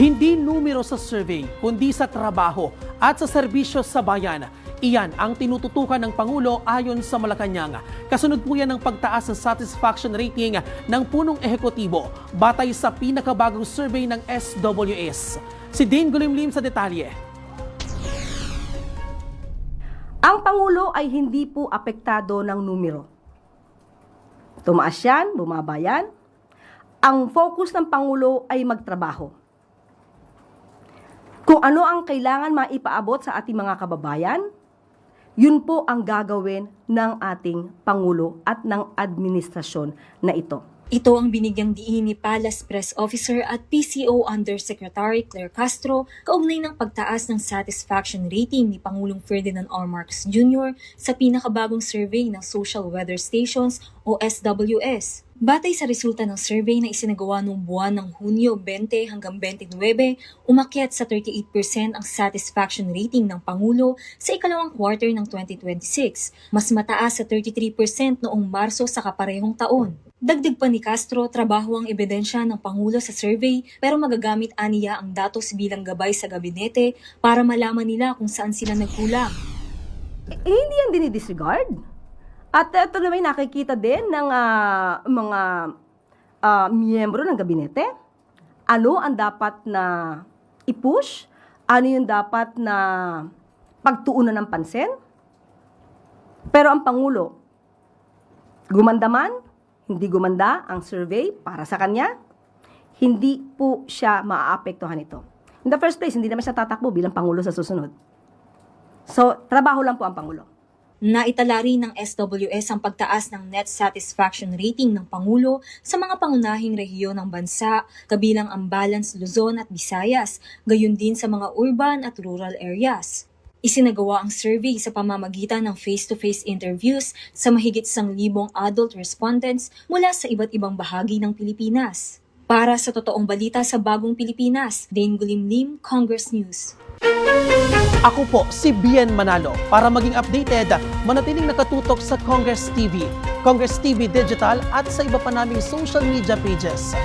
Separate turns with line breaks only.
Hindi numero sa survey, kundi sa trabaho at sa serbisyo sa bayan. Iyan ang tinututukan ng Pangulo ayon sa Malacanang. Kasunod po yan ng pagtaas ng satisfaction rating ng punong ehekutibo batay sa pinakabagong survey ng SWS. Si Dane Gulimlim sa detalye.
Ang Pangulo ay hindi po apektado ng numero. Tumaas yan, bumaba yan. Ang focus ng Pangulo ay magtrabaho. Kung ano ang kailangan maipaabot sa ating mga kababayan, yun po ang gagawin ng ating Pangulo at ng administrasyon na ito.
Ito ang binigyang diin ni Palace Press Officer at PCO Undersecretary Claire Castro kaugnay ng pagtaas ng satisfaction rating ni Pangulong Ferdinand R. Marcos Jr. sa pinakabagong survey ng Social Weather Stations o SWS. Batay sa resulta ng survey na isinagawa noong buwan ng Hunyo 20 hanggang 29, umakyat sa 38% ang satisfaction rating ng Pangulo sa ikalawang quarter ng 2026, mas mataas sa 33% noong Marso sa kaparehong taon. Dagdag pa ni Castro, trabaho ang ebidensya ng Pangulo sa survey pero magagamit aniya ang datos bilang gabay sa gabinete para malaman nila kung saan sila nagkulang.
Hindi yan dinidisregard. At ito naman nakikita din ng mga miyembro ng gabinete. Ano ang dapat na i-push? Ano yung dapat na pagtuunan ng pansin? Pero ang Pangulo, gumanda man, hindi gumanda ang survey para sa kanya, hindi po siya maaapektuhan ito. In the first place, hindi naman siya tatakbo bilang Pangulo sa susunod. So, trabaho lang po ang Pangulo.
Naitala rin ng SWS ang pagtaas ng net satisfaction rating ng Pangulo sa mga pangunahing rehiyon ng bansa, kabilang ang Balance Luzon at Visayas, gayon din sa mga urban at rural areas. Isinagawa ang survey sa pamamagitan ng face-to-face interviews sa mahigit 1,000 adult respondents mula sa iba't ibang bahagi ng Pilipinas. Para sa totoong balita sa Bagong Pilipinas, Dane Gulimlim, Congress News.
Ako po si Bien Manalo. Para maging updated, manatiling nakatutok sa Congress TV Digital at sa iba pa naming social media pages.